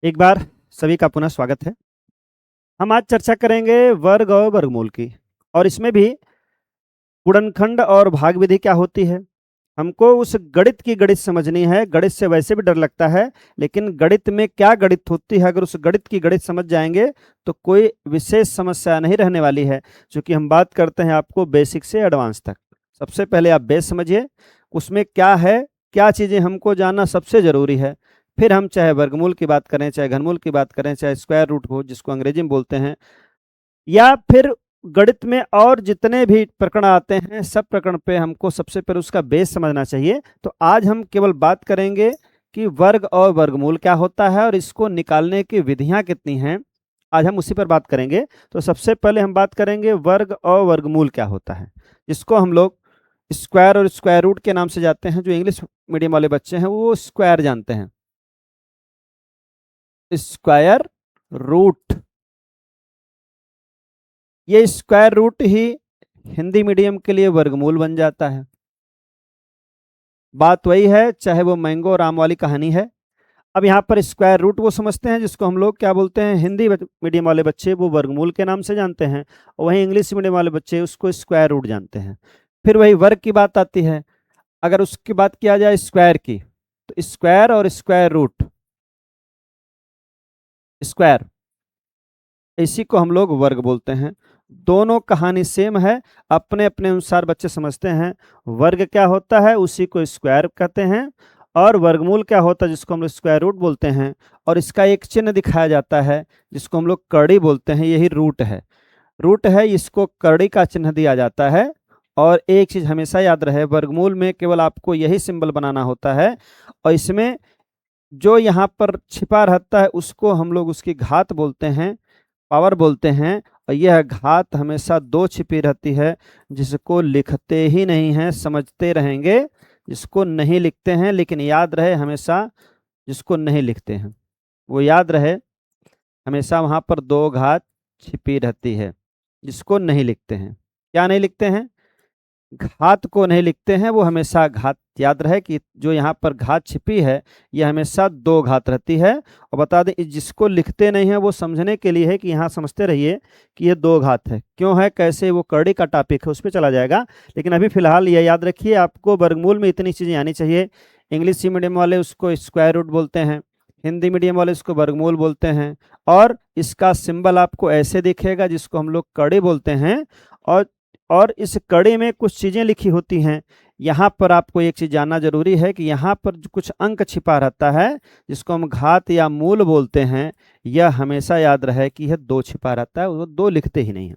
एक बार सभी का पुनः स्वागत है। हम आज चर्चा करेंगे वर्ग और वर्गमूल की। और इसमें भी गुणनखंड और भाग विधि क्या होती है। हमको उस गणित की गणित समझनी है। गणित से वैसे भी डर लगता है, लेकिन गणित में क्या गणित होती है, अगर उस गणित की गणित समझ जाएंगे तो कोई विशेष समस्या नहीं रहने वाली है। क्योंकि हम बात करते हैं आपको बेसिक से एडवांस तक। सबसे पहले आप बेस समझिए, उसमें क्या है, क्या चीज़ें हमको जानना सबसे ज़रूरी है। फिर हम चाहे वर्गमूल की बात करें, चाहे घनमूल की बात करें, चाहे स्क्वायर रूट को जिसको अंग्रेजी में बोलते हैं, या फिर गणित में और जितने भी प्रकरण आते हैं, सब प्रकरण पे हमको सबसे पहले उसका बेस समझना चाहिए। तो आज हम केवल बात करेंगे कि वर्ग और वर्गमूल क्या होता है और इसको निकालने की विधियां कितनी हैं। आज हम उसी पर बात करेंगे। तो सबसे पहले हम बात करेंगे वर्ग और वर्गमूल क्या होता है, जिसको हम लोग स्क्वायर और स्क्वायर रूट के नाम से जाते हैं। जो इंग्लिश मीडियम वाले बच्चे हैं वो स्क्वायर जानते हैं, स्क्वायर रूट। ये स्क्वायर रूट ही हिंदी मीडियम के लिए वर्गमूल बन जाता है। बात वही है, चाहे वो मैंगो और आम वाली कहानी है। अब यहाँ पर स्क्वायर रूट वो समझते हैं जिसको हम लोग क्या बोलते हैं, हिंदी मीडियम वाले बच्चे वो वर्गमूल के नाम से जानते हैं, और वहीं इंग्लिश मीडियम वाले बच्चे उसको स्क्वायर रूट जानते हैं। फिर वही वर्ग की बात आती है। अगर उसकी बात किया जाए स्क्वायर की, तो स्क्वायर और स्क्वायर रूट, स्क्वायर, इसी को हम लोग वर्ग बोलते हैं। दोनों कहानी सेम है, अपने अपने अनुसार बच्चे समझते हैं। वर्ग क्या होता है उसी को स्क्वायर कहते हैं, और वर्गमूल क्या होता है जिसको हम लोग स्क्वायर रूट बोलते हैं। और इसका एक चिन्ह दिखाया जाता है जिसको हम लोग कड़ी बोलते हैं, यही रूट है। रूट है, इसको कड़ी का चिन्ह दिया जाता है। और एक चीज हमेशा याद रहे, वर्गमूल में केवल आपको यही सिंबल बनाना होता है, और इसमें जो यहाँ पर छिपा रहता है उसको हम लोग उसकी घात बोलते हैं, पावर बोलते हैं। और यह घात हमेशा दो छिपी रहती है, जिसको लिखते ही नहीं हैं, समझते रहेंगे। जिसको नहीं लिखते हैं, लेकिन याद रहे हमेशा, जिसको नहीं लिखते हैं वो याद रहे, हमेशा वहाँ पर दो घात छिपी रहती है। जिसको नहीं लिखते हैं, क्या नहीं लिखते हैं, घात को नहीं लिखते हैं, वो हमेशा घात याद रहे कि जो यहाँ पर घात छिपी है ये हमेशा दो घात रहती है। और बता दें जिसको लिखते नहीं है वो समझने के लिए है कि यहाँ समझते रहिए कि ये दो घात है, क्यों है कैसे, वो कड़ी का टॉपिक है, उस पर चला जाएगा। लेकिन अभी फिलहाल ये याद रखिए, आपको वर्गमूल में इतनी चीज़ें आनी चाहिए। इंग्लिश मीडियम वाले उसको स्क्वायर रूट बोलते हैं, हिंदी मीडियम वाले इसको वर्गमूल बोलते हैं। और इसका सिंबल आपको ऐसे दिखेगा जिसको हम लोग कड़ी बोलते हैं। और और इस कड़ी में कुछ चीज़ें लिखी होती हैं। यहाँ पर आपको एक चीज़ जानना जरूरी है कि यहाँ पर जो कुछ अंक छिपा रहता है जिसको हम घात या मूल बोलते हैं, यह हमेशा याद रहे कि यह दो छिपा रहता है, वो दो लिखते ही नहीं है।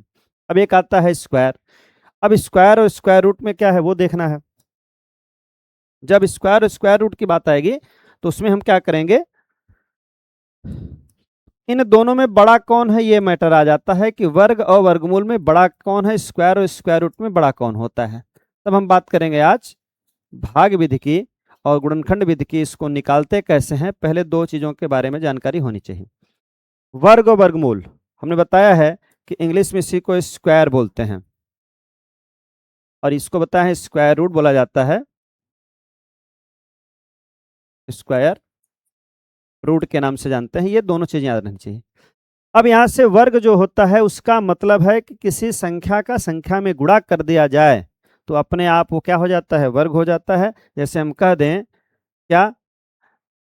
अब एक आता है स्क्वायर। अब स्क्वायर और स्क्वायर रूट में क्या है वो देखना है। जब स्क्वायर और स्क्वायर रूट की बात आएगी तो उसमें हम क्या करेंगे, इन दोनों में बड़ा कौन है ये मैटर आ जाता है कि वर्ग और वर्गमूल में बड़ा कौन है, स्क्वायर और स्क्वायर रूट में बड़ा कौन होता है। तब हम बात करेंगे आज भाग विधि की और गुणनखंड विधि की। इसको निकालते कैसे हैं, पहले दो चीजों के बारे में जानकारी होनी चाहिए। वर्ग और वर्गमूल हमने बताया है कि इंग्लिश में इसी को स्क्वायर बोलते हैं, और इसको बताया है स्क्वायर रूट बोला जाता है, स्क्वायर रूट के नाम से जानते हैं। ये दोनों चीजें याद रहनी चाहिए। अब यहां से वर्ग जो होता है उसका मतलब है कि किसी संख्या का संख्या में गुणा कर दिया जाए तो अपने आप वो क्या हो जाता है, वर्ग हो जाता है। जैसे हम कह दें क्या,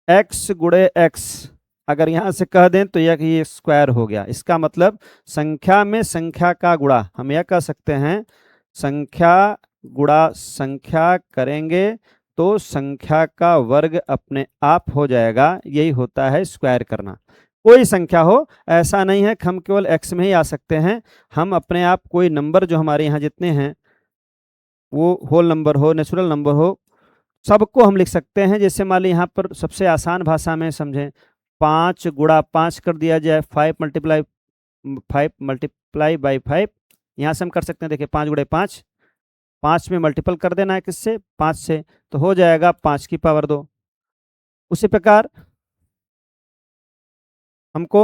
x गुणे x, अगर यहां से कह दें तो यह ये स्क्वायर हो गया। इसका मतलब संख्या में संख्या का गुणा, हम यह कह सकते हैं संख्या गुणा संख्या करेंगे तो संख्या का वर्ग अपने आप हो जाएगा। यही होता है स्क्वायर करना। कोई संख्या हो, ऐसा नहीं है कि हम केवल x में ही आ सकते हैं। हम अपने आप कोई नंबर जो हमारे यहाँ जितने हैं, वो होल नंबर हो, नेचुरल नंबर हो, सबको हम लिख सकते हैं। जैसे मान लीजिए यहाँ पर सबसे आसान भाषा में समझें, 5 गुणा 5 कर दिया जाए, 5 मल्टीप्लाई बाई 5, यहाँ से हम कर सकते हैं। देखिए 5 गुणे 5, 5 में मल्टीपल कर देना है किससे, 5 से, तो हो जाएगा 5 की पावर 2। उसी प्रकार हमको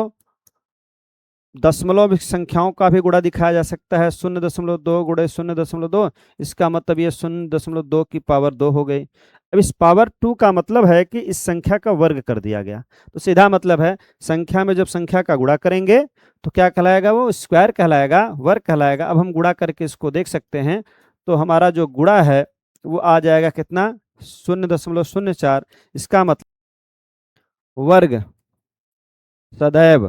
दशमलव संख्याओं का भी गुणा दिखाया जा सकता है, 0.2 गुणे 0.2, इसका मतलब ये 0.2 की पावर 2 हो गई। अब इस पावर 2 का मतलब है कि इस संख्या का वर्ग कर दिया गया। तो सीधा मतलब है संख्या में जब संख्या का गुणा करेंगे तो क्या कहलाएगा, वो स्क्वायर कहलाएगा, वर्ग कहलाएगा। अब हम गुणा करके इसको देख सकते हैं, तो हमारा जो गुणा है वो आ जाएगा कितना, 0.04। इसका मतलब वर्ग सदैव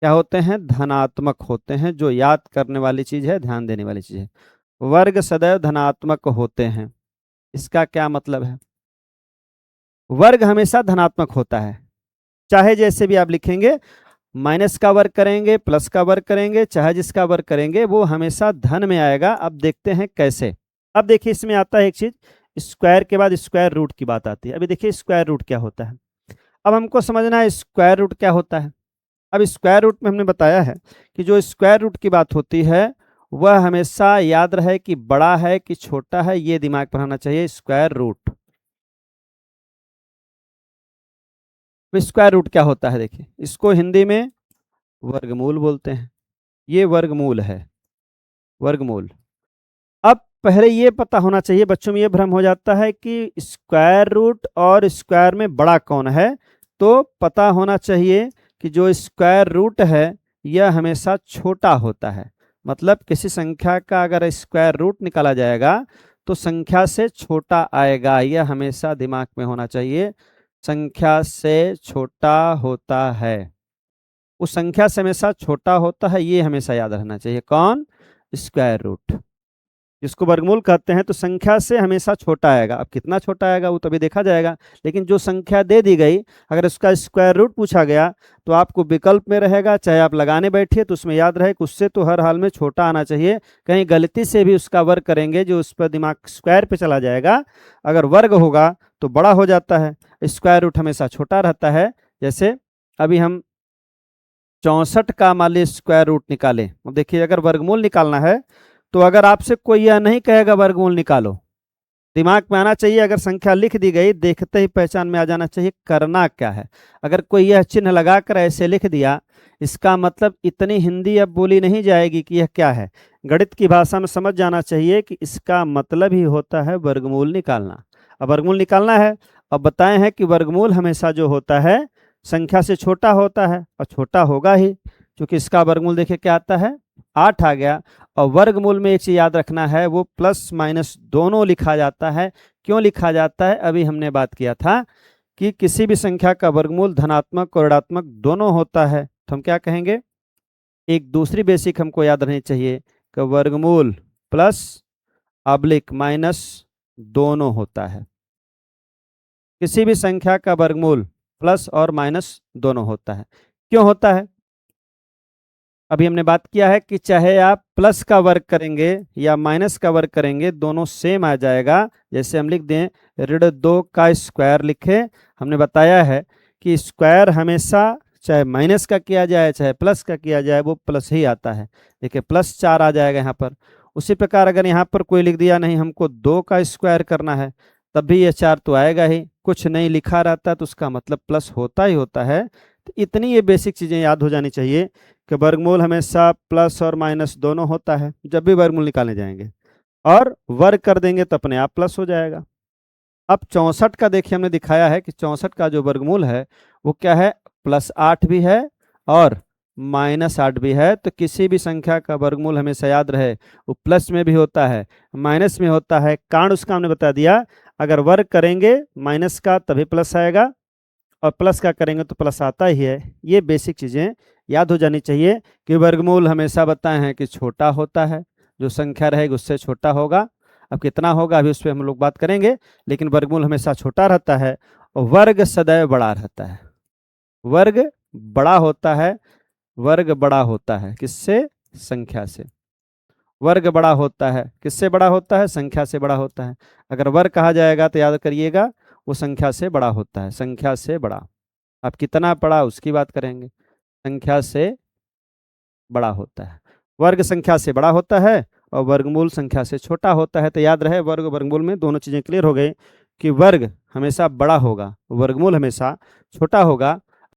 क्या होते हैं, धनात्मक होते हैं। जो याद करने वाली चीज है, ध्यान देने वाली चीज है, वर्ग सदैव धनात्मक होते हैं। इसका क्या मतलब है, वर्ग हमेशा धनात्मक होता है, चाहे जैसे भी आप लिखेंगे, माइनस का वर्ग करेंगे, प्लस का वर्ग करेंगे, चाहे जिसका वर्ग करेंगे, वो हमेशा धन में आएगा। अब देखते हैं कैसे। अब देखिए इसमें आता है एक चीज, स्क्वायर के बाद स्क्वायर रूट की बात आती है। अभी देखिए स्क्वायर रूट क्या होता है, अब हमको समझना है स्क्वायर रूट क्या होता है। अब स्क्वायर रूट में हमने बताया है कि जो स्क्वायर रूट की बात होती है वह हमेशा याद रहे कि बड़ा है कि छोटा है, ये दिमाग पर होना चाहिए। स्क्वायर रूट, स्क्वायर रूट क्या होता है, देखिए इसको हिंदी में वर्गमूल बोलते हैं। ये वर्गमूल है, वर्गमूल। अब पहले ये पता होना चाहिए, बच्चों में ये भ्रम हो जाता है कि स्क्वायर रूट और स्क्वायर में बड़ा कौन है। तो पता होना चाहिए कि जो स्क्वायर रूट है यह हमेशा छोटा होता है। मतलब किसी संख्या का अगर स्क्वायर रूट निकाला जाएगा तो संख्या से छोटा आएगा, यह हमेशा दिमाग में होना चाहिए। संख्या से छोटा होता है, उस संख्या से हमेशा छोटा होता है, ये हमेशा याद रहना चाहिए। कौन, स्क्वायर रूट, जिसको वर्गमूल कहते हैं। तो संख्या से हमेशा छोटा आएगा। अब कितना छोटा आएगा वो तभी देखा जाएगा, लेकिन जो संख्या दे दी गई अगर उसका स्क्वायर रूट पूछा गया तो आपको विकल्प में रहेगा, चाहे आप लगाने बैठिए तो उसमें याद रहे कि उससे तो हर हाल में छोटा आना चाहिए। कहीं गलती से भी उसका वर्ग करेंगे जो उस पर दिमाग स्क्वायर पे चला जाएगा, अगर वर्ग होगा तो बड़ा हो जाता है, स्क्वायर रूट हमेशा छोटा रहता है। जैसे अभी हम 64 का मान लीजिए स्क्वायर रूट निकालें। अब देखिए अगर वर्गमूल निकालना है तो अगर आपसे कोई यह नहीं कहेगा वर्गमूल निकालो, दिमाग में आना चाहिए, अगर संख्या लिख दी गई देखते ही पहचान में आ जाना चाहिए करना क्या है। अगर कोई यह चिन्ह लगाकर ऐसे लिख दिया, इसका मतलब इतनी हिंदी अब बोली नहीं जाएगी कि यह क्या है। गणित की भाषा में समझ जाना चाहिए कि इसका मतलब ही होता है वर्गमूल निकालना। अब वर्गमूल निकालना है, अब बताए हैं कि वर्गमूल हमेशा जो होता है संख्या से छोटा होता है, और छोटा होगा ही क्योंकि इसका वर्गमूल देखिए क्या आता है, 8 आ गया। और वर्गमूल में एक चीज याद रखना है, वो प्लस माइनस दोनों लिखा जाता है। क्यों लिखा जाता है, अभी हमने बात किया था कि किसी भी संख्या का वर्गमूल धनात्मक और ऋणात्मक दोनों होता है। तो हम क्या कहेंगे, एक दूसरी बेसिक हमको याद रहनी चाहिए कि वर्गमूल प्लस अब्लिक माइनस दोनों होता है। किसी भी संख्या का वर्गमूल प्लस और माइनस दोनों होता है। क्यों होता है, अभी हमने बात किया है कि चाहे आप प्लस का वर्ग करेंगे या माइनस का वर्ग करेंगे दोनों सेम आ जाएगा। जैसे हम लिख दें ऋण 2 का स्क्वायर लिखे, हमने बताया है कि स्क्वायर हमेशा चाहे माइनस का किया जाए चाहे प्लस का किया जाए वो प्लस ही आता है। देखिए +4 आ जाएगा यहाँ पर। उसी प्रकार अगर यहाँ पर कोई लिख दिया नहीं हमको 2 का स्क्वायर करना है, तब भी ये 4 तो आएगा ही। कुछ नहीं लिखा रहता तो उसका मतलब प्लस होता ही होता है। तो इतनी ये बेसिक चीज़ें याद हो जानी चाहिए कि वर्गमूल हमेशा प्लस और माइनस दोनों होता है जब भी वर्गमूल निकालने जाएंगे, और वर्ग कर देंगे तो अपने आप प्लस हो जाएगा। अब 64 का देखिए हमने दिखाया है कि 64 का जो वर्गमूल है वो क्या है, +8 भी है और -8 भी है। तो किसी भी संख्या का वर्गमूल हमेशा याद रहे वो प्लस में भी होता है माइनस में होता है। कारण उसका हमने बता दिया, अगर वर्ग करेंगे माइनस का तभी प्लस आएगा और प्लस का करेंगे तो प्लस आता ही है। ये बेसिक चीज़ें याद हो जानी चाहिए कि वर्गमूल हमेशा बताए हैं कि छोटा होता है, जो संख्या रहेगी उससे छोटा होगा। अब कितना होगा अभी उस पर हम लोग बात करेंगे, लेकिन वर्गमूल हमेशा छोटा रहता है और वर्ग सदैव बड़ा रहता है। वर्ग बड़ा होता है, वर्ग बड़ा होता है किससे, संख्या से। वर्ग बड़ा होता है किससे बड़ा होता है, संख्या से बड़ा होता है। अगर वर्ग कहा जाएगा तो याद करिएगा वो संख्या से बड़ा होता है, संख्या से बड़ा। अब कितना बड़ा उसकी बात करेंगे, संख्या से बड़ा होता है। वर्ग संख्या से बड़ा होता है और वर्गमूल संख्या से छोटा होता है। तो याद रहे वर्ग वर्गमूल में दोनों चीज़ें क्लियर हो गई कि वर्ग हमेशा बड़ा होगा, वर्गमूल हमेशा छोटा होगा।